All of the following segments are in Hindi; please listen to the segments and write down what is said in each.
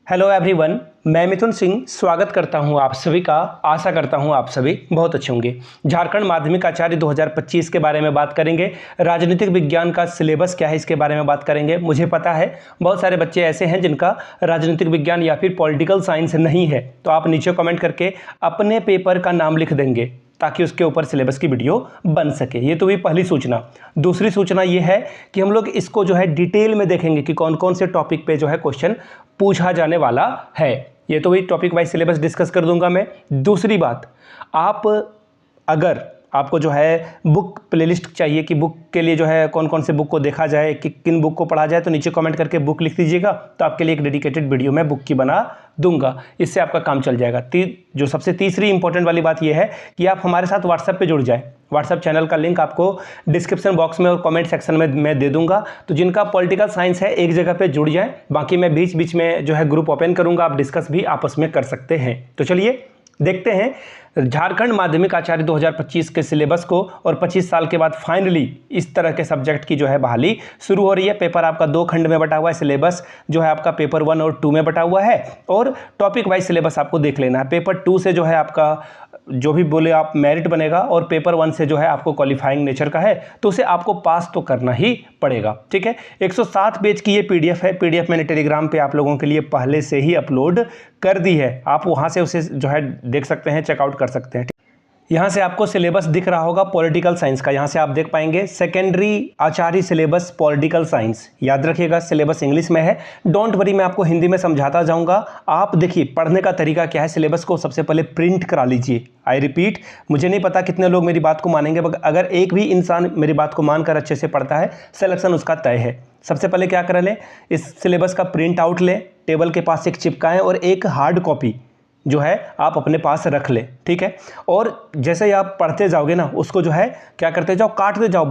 हेलो एवरीवन, मैं मिथुन सिंह स्वागत करता हूं आप सभी का। आशा करता हूं आप सभी बहुत अच्छे होंगे। झारखंड माध्यमिक आचार्य 2025 के बारे में बात करेंगे। राजनीतिक विज्ञान का सिलेबस क्या है इसके बारे में बात करेंगे। मुझे पता है बहुत सारे बच्चे ऐसे हैं जिनका राजनीतिक विज्ञान या फिर पॉलिटिकल साइंस नहीं है, तो आप नीचे कमेंट करके अपने पेपर का नाम लिख देंगे ताकि उसके ऊपर सिलेबस की वीडियो बन सके। ये तो भी पहली सूचना। दूसरी सूचना ये है कि हम लोग इसको जो है डिटेल में देखेंगे कि कौन कौन से टॉपिक पे जो है क्वेश्चन पूछा जाने वाला है। ये तो भी टॉपिक वाइज सिलेबस डिस्कस कर दूंगा मैं। दूसरी बात, अगर आपको जो है बुक प्लेलिस्ट चाहिए कि बुक के लिए जो है कौन कौन से बुक को देखा जाए, कि किन बुक को पढ़ा जाए, तो नीचे कमेंट करके बुक लिख दीजिएगा, तो आपके लिए एक डेडिकेटेड वीडियो मैं बुक की बना दूंगा। इससे आपका काम चल जाएगा। जो सबसे तीसरी इंपॉर्टेंट वाली बात यह है कि आप हमारे साथ व्हाट्सएप पे जुड़ जाए। व्हाट्सएप चैनल का लिंक आपको डिस्क्रिप्शन बॉक्स में और कमेंट सेक्शन में मैं दे दूंगा। तो जिनका पॉलिटिकल साइंस है एक जगह पे जुड़ जाए, बाकी मैं बीच बीच में जो है ग्रुप ओपन करूंगा, आप डिस्कस भी आपस में कर सकते हैं। तो चलिए देखते हैं झारखंड माध्यमिक आचार्य 2025 के सिलेबस को। और 25 साल के बाद फाइनली इस तरह के सब्जेक्ट की जो है बहाली शुरू हो रही है। पेपर आपका 2 खंड में बटा हुआ है। सिलेबस जो है आपका पेपर 1 और 2 में बटा हुआ है, और टॉपिक वाइज सिलेबस आपको देख लेना है। पेपर 2 से जो है आपका जो भी बोले आप मेरिट बनेगा, और पेपर 1 से जो है आपको क्वालिफाइंग नेचर का है, तो उसे आपको पास तो करना ही पड़ेगा। ठीक है, 107 पेज की ये पीडीएफ है। पीडीएफ मैंने टेलीग्राम पे आप लोगों के लिए पहले से ही अपलोड कर दी है। आप वहां से उसे जो है देख सकते हैं, चेकआउट कर सकते हैं। यहाँ से आपको सिलेबस दिख रहा होगा पॉलिटिकल साइंस का। यहाँ से आप देख पाएंगे सेकेंडरी आचार्य सिलेबस पॉलिटिकल साइंस। याद रखिएगा सिलेबस इंग्लिश में है। डोंट वरी, मैं आपको हिंदी में समझाता जाऊँगा। आप देखिए पढ़ने का तरीका क्या है। सिलेबस को सबसे पहले प्रिंट करा लीजिए। आई रिपीट, मुझे नहीं पता कितने लोग मेरी बात को मानेंगे, मगर अगर एक भी इंसान मेरी बात को मानकर अच्छे से पढ़ता है, सिलेक्शन उसका तय है। सबसे पहले क्या कर लें, इस सिलेबस का प्रिंट आउट लें, टेबल के पास एक चिपकाएं, और एक हार्ड कॉपी जो है आप अपने पास रख ले। ठीक है, और जैसे ही आप पढ़ते जाओगे ना, उसको जो है क्या करते जाओ, काटते जाओ।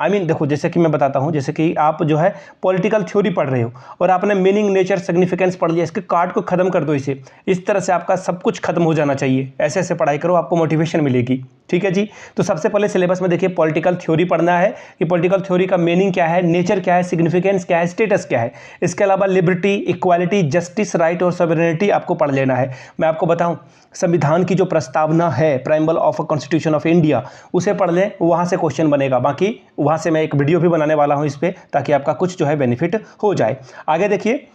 देखो, जैसे कि मैं बताता हूँ, जैसे कि आप जो है पॉलिटिकल थ्योरी पढ़ रहे हो और आपने मीनिंग, नेचर, सिग्निफिकेंस पढ़ लिया, इसके काट को खत्म कर दो। इसे इस तरह से आपका सब कुछ खत्म हो जाना चाहिए। ऐसे ऐसे पढ़ाई करो, आपको मोटिवेशन मिलेगी। ठीक है जी, तो सबसे पहले सिलेबस में देखिए पॉलिटिकल थ्योरी पढ़ना है कि पॉलिटिकल थ्योरी का मीनिंग क्या है, नेचर क्या है, सिग्निफिकेंस क्या है, स्टेटस क्या है। इसके अलावा लिबर्टी, इक्वालिटी, जस्टिस, राइट और सॉवरेनिटी आपको पढ़ लेना है। मैं आपको बताऊं, संविधान की जो प्रस्तावना है, preamble of a constitution of India, उसे पढ़ लें, वहां से क्वेश्चन बनेगा। बाकी वहां से मैं एक वीडियो भी बनाने वाला हूं इस पे, ताकि आपका कुछ जो है बेनिफिट हो जाए। आगे देखिए,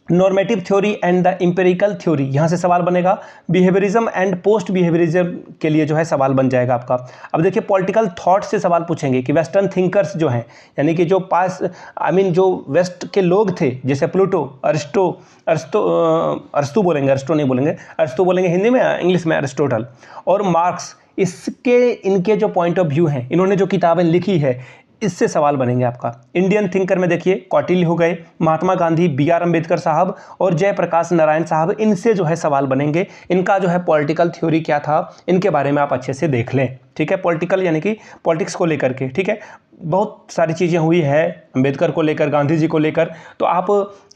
normative theory and the empirical theory, यहाँ से सवाल बनेगा। बिहेवियरिज्म एंड पोस्ट बिहेवियरिज्म के लिए जो है सवाल बन जाएगा आपका। अब देखिए पॉलिटिकल थॉट से सवाल पूछेंगे कि वेस्टर्न थिंकर्स जो हैं, यानी कि जो जो वेस्ट के लोग थे, जैसे प्लूटो, अरस्तु बोलेंगे, अरस्टो नहीं बोलेंगे, अरस्तु बोलेंगे हिंदी में, इंग्लिश में अरिस्टोटल, और मार्क्स, इनके जो पॉइंट ऑफ व्यू हैं, इन्होंने जो किताबें लिखी है, इससे सवाल बनेंगे आपका। इंडियन थिंकर में देखिए कौटिल्य हो गए, महात्मा गांधी, बी.आर. अम्बेडकर साहब और जयप्रकाश नारायण साहब, इनसे जो है सवाल बनेंगे। इनका जो है पॉलिटिकल थ्योरी क्या था, इनके बारे में आप अच्छे से देख लें। ठीक है, पॉलिटिकल यानी कि पॉलिटिक्स को लेकर के। ठीक है, बहुत सारी चीज़ें हुई है अम्बेडकर को लेकर, गांधी जी को लेकर, तो आप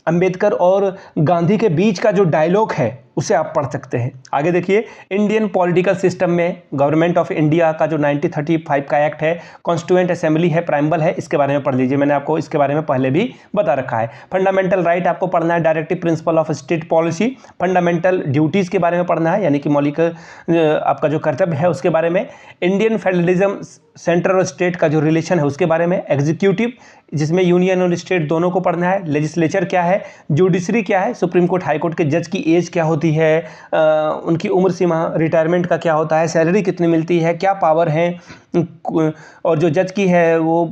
अंबेडकर और गांधी के बीच का जो डायलॉग है उसे आप पढ़ सकते हैं। आगे देखिए, इंडियन पॉलिटिकल सिस्टम में गवर्नमेंट ऑफ इंडिया का जो 1935 का एक्ट है, कॉन्स्टिट्यूएंट असेंबली है, प्राइमबल है, इसके बारे में पढ़ लीजिए। मैंने आपको इसके बारे में पहले भी बता रखा है। फंडामेंटल राइट आपको पढ़ना है, directive principle of state policy, fundamental duties के बारे में पढ़ना है, यानी कि मौलिक आपका जो कर्तव्य है उसके बारे में। इंडियन फेडरलिज्म, सेंट्रल और स्टेट का जो रिलेशन है उसके बारे में। एग्जीक्यूटिव, जिसमें यूनियन और स्टेट दोनों को पढ़ना है। लेजिस्लेचर क्या है, जुडिशरी क्या है, सुप्रीम कोर्ट, हाई कोर्ट के जज की एज क्या होती है, उनकी उम्र सीमा, रिटायरमेंट का क्या होता है, सैलरी कितनी मिलती है, क्या पावर है, और जो जज की है वो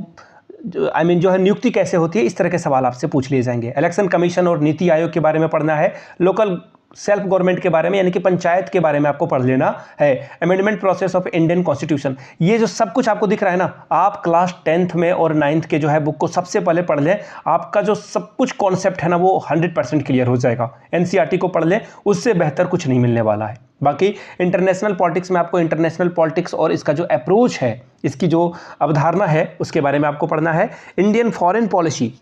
जो है नियुक्ति कैसे होती है। इस तरह के सवाल आपसे पूछ लिए जाएंगे। इलेक्शन कमीशन और नीति आयोग के बारे में पढ़ना है। लोकल सेल्फ गवर्नमेंट के बारे में, यानी कि पंचायत के बारे में आपको पढ़ लेना है। Amendment process of Indian constitution, ये जो सब कुछ आपको दिख रहा है ना, आप क्लास 10th में और 9th के जो है बुक को सबसे पहले पढ़ लें। आपका जो सब कुछ कॉन्सेप्ट है ना, वो 100% क्लियर हो जाएगा। एनसीईआरटी को पढ़ लें, उससे बेहतर कुछ नहीं मिलने वाला है। बाकी इंटरनेशनल पॉलिटिक्स में आपको इंटरनेशनल पॉलिटिक्स और इसका जो अप्रोच है, इसकी जो अवधारणा है, उसके बारे में आपको पढ़ना है। इंडियन फॉरेन पॉलिसी,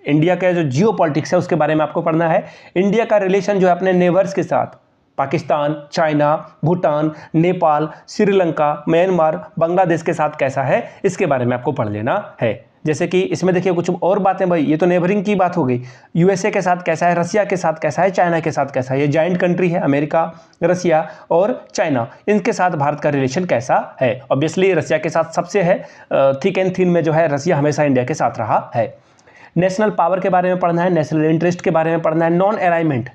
इंडिया का जो जियो पॉलिटिक्स है उसके बारे में आपको पढ़ना है। इंडिया का रिलेशन जो है अपने नेबर्स के साथ, पाकिस्तान, चाइना, भूटान, नेपाल, श्रीलंका, म्यांमार, बांग्लादेश के साथ कैसा है, इसके बारे में आपको पढ़ लेना है। जैसे कि इसमें देखिए कुछ और बातें भाई, ये तो नेबरिंग की बात हो गई। यूएसए के साथ कैसा है, रसिया के साथ कैसा है, चाइना के साथ कैसा है, ये जॉइंट कंट्री है, अमेरिका, रसिया और चाइना, इनके साथ भारत का रिलेशन कैसा है। ऑब्वियसली रसिया के साथ सबसे है थिक एंड थिन में जो है रसिया हमेशा इंडिया के साथ रहा है। नेशनल पावर के बारे में पढ़ना है, नेशनल इंटरेस्ट के बारे में पढ़ना है, नॉन अलाइनमेंट,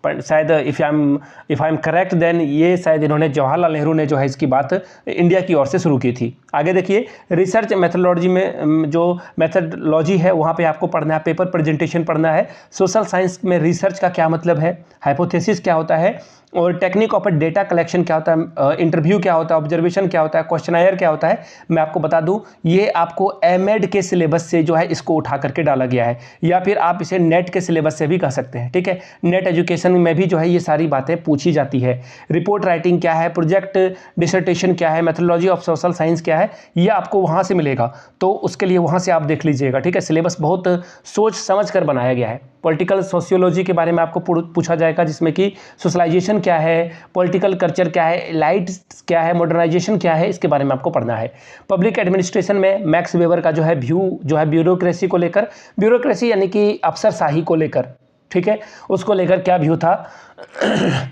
पर शायद if I am correct then ये शायद इन्होंने जवाहरलाल नेहरू ने जो है इसकी बात इंडिया की ओर से शुरू की थी। आगे देखिए रिसर्च मेथोडोलॉजी में जो मेथोडोलॉजी है वहाँ पे आपको पढ़ना है, पेपर प्रेजेंटेशन पढ़ना है, सोशल साइंस में रिसर्च का क्या मतलब है, हाइपोथेसिस क्या होता है और टेक्निक ऑफ डेटा कलेक्शन क्या होता है, इंटरव्यू क्या होता है, ऑब्जर्वेशन क्या होता है, क्वेश्चनायर क्या होता है, मैं आपको बता दूं ये आपको एमएड के सिलेबस से जो है इसको उठा करके डाला गया है, या फिर आप इसे नेट के सिलेबस से भी कह सकते हैं। ठीक है, नेट एजुकेशन में भी जो है ये सारी बातें पूछी जाती है। रिपोर्ट राइटिंग क्या है, प्रोजेक्ट डिसर्टेशन क्या है, मेथोडोलॉजी ऑफ सोशल साइंस क्या है, ये आपको वहाँ से मिलेगा, तो उसके लिए वहाँ से आप देख लीजिएगा। ठीक है, सिलेबस बहुत सोच समझ कर बनाया गया है। पॉलिटिकल सोशियोलॉजी के बारे में आपको पूछा जाएगा, जिसमें कि सोशलाइजेशन क्या है, पॉलिटिकल कल्चर क्या है, लाइट क्या है, मॉडर्नाइजेशन क्या है, इसके बारे में आपको पढ़ना है। पब्लिक एडमिनिस्ट्रेशन में मैक्स वेबर का जो है व्यू जो है ब्यूरोक्रेसी को लेकर, ब्यूरोक्रेसी यानी कि अफसरशाही को लेकर, ठीक है, उसको लेकर क्या व्यू था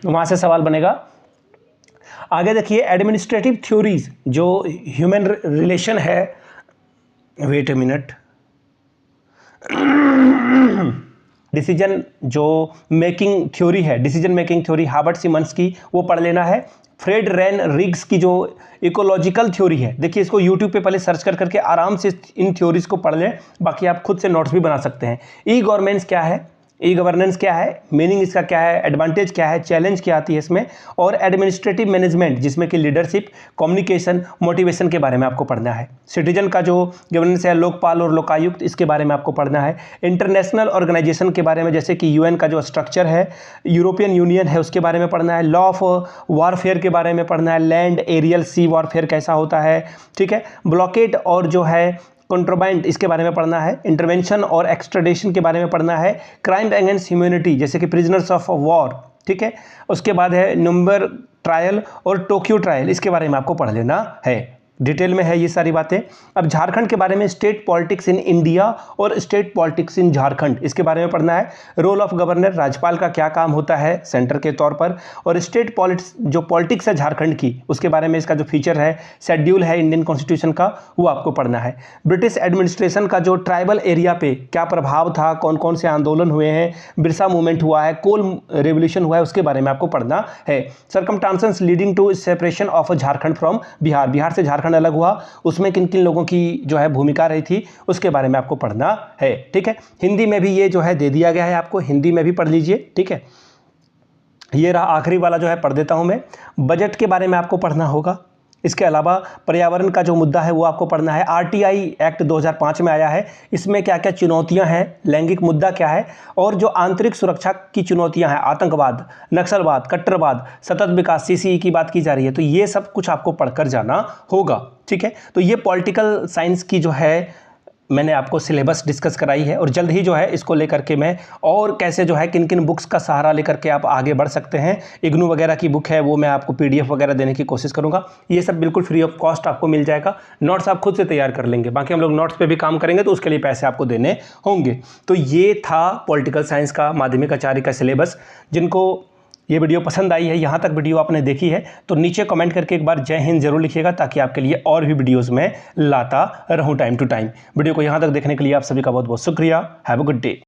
वहाँ से सवाल बनेगा। आगे देखिए एडमिनिस्ट्रेटिव थ्योरीज, जो ह्यूमन रिलेशन है, वेट ए मिनट, डिसीजन जो मेकिंग थ्योरी है, decision making theory Herbert Simon's की, वो पढ़ लेना है। फ्रेड रेन रिग्स की जो इकोलॉजिकल थ्योरी है, देखिए इसको यूट्यूब पे पहले सर्च कर करके आराम से इन थ्योरीज को पढ़ लें, बाकी आप खुद से नोट्स भी बना सकते हैं। ई गवर्नेंस क्या है, ई गवर्नेंस क्या है, मीनिंग इसका क्या है, एडवांटेज क्या है, चैलेंज क्या आती है इसमें, और एडमिनिस्ट्रेटिव मैनेजमेंट जिसमें कि लीडरशिप, कम्युनिकेशन, मोटिवेशन के बारे में आपको पढ़ना है। सिटीजन का जो गवर्नेंस है, लोकपाल और लोकायुक्त, इसके बारे में आपको पढ़ना है। इंटरनेशनल ऑर्गेनाइजेशन के बारे में, जैसे कि यूएन का जो स्ट्रक्चर है, यूरोपियन यूनियन है, उसके बारे में पढ़ना है। लॉ ऑफ वॉरफेयर के बारे में पढ़ना है, लैंड एरियल सी वॉरफेयर कैसा होता है, ठीक है, ब्लॉकेड और जो है कंट्रोबैंड, इसके बारे में पढ़ना है। इंटरवेंशन और एक्सट्राडिशन के बारे में पढ़ना है। क्राइम अगेंस्ट ह्यूमैनिटी जैसे कि प्रिजनर्स ऑफ वॉर, ठीक है, उसके बाद है नंबर ट्रायल और टोक्यो ट्रायल, इसके बारे में आपको पढ़ लेना है। डिटेल में है ये सारी बातें। अब झारखंड के बारे में, स्टेट पॉलिटिक्स इन इंडिया और स्टेट पॉलिटिक्स इन झारखंड, इसके बारे में पढ़ना है। रोल ऑफ गवर्नर, राज्यपाल का क्या काम होता है सेंटर के तौर पर, और स्टेट जो पॉलिटिक्स है झारखंड की, उसके बारे में इसका जो फीचर है, शेड्यूल है इंडियन कॉन्स्टिट्यूशन का, वो आपको पढ़ना है। ब्रिटिश एडमिनिस्ट्रेशन का जो ट्राइबल एरिया पे क्या प्रभाव था, कौन कौन से आंदोलन हुए हैं, बिरसा मूवमेंट हुआ है, कोल रेवोल्यूशन हुआ है, उसके बारे में आपको पढ़ना है। Circumstances leading to separation of Jharkhand from Bihar, Bihar से झारखंड अलग हुआ, उसमें किन किन लोगों की जो है भूमिका रही थी, उसके बारे में आपको पढ़ना है। ठीक है, हिंदी में भी ये जो है दे दिया गया है आपको, हिंदी में भी पढ़ लीजिए। ठीक है, ये रहा आखिरी वाला जो है पढ़ देता हूं मैं। बजट के बारे में आपको पढ़ना होगा। इसके अलावा पर्यावरण का जो मुद्दा है वो आपको पढ़ना है। आरटीआई एक्ट 2005 में आया है, इसमें क्या क्या चुनौतियां हैं, लैंगिक मुद्दा क्या है, और जो आंतरिक सुरक्षा की चुनौतियां हैं, आतंकवाद, नक्सलवाद, कट्टरवाद, सतत विकास, सीसीई की बात की जा रही है, तो ये सब कुछ आपको पढ़कर जाना होगा। ठीक है, तो ये पॉलिटिकल साइंस की जो है मैंने आपको सिलेबस डिस्कस कराई है, और जल्द ही जो है इसको लेकर के मैं और कैसे जो है किन किन बुक्स का सहारा लेकर के आप आगे बढ़ सकते हैं, इग्नू वगैरह की बुक है वो मैं आपको पीडीएफ वगैरह देने की कोशिश करूंगा। ये सब बिल्कुल फ्री ऑफ कॉस्ट आपको मिल जाएगा। नोट्स आप खुद से तैयार कर लेंगे, बाकी हम लोग नोट्स पे भी काम करेंगे तो उसके लिए पैसे आपको देने होंगे। तो ये था पॉलिटिकल साइंस का माध्यमिक आचार्य का सिलेबस। जिनको ये वीडियो पसंद आई है, यहाँ तक वीडियो आपने देखी है, तो नीचे कमेंट करके एक बार जय हिंद जरूर लिखिएगा, ताकि आपके लिए और भी वीडियोस में लाता रहूँ टाइम टू टाइम। वीडियो को यहाँ तक देखने के लिए आप सभी का बहुत बहुत शुक्रिया। Have a good day.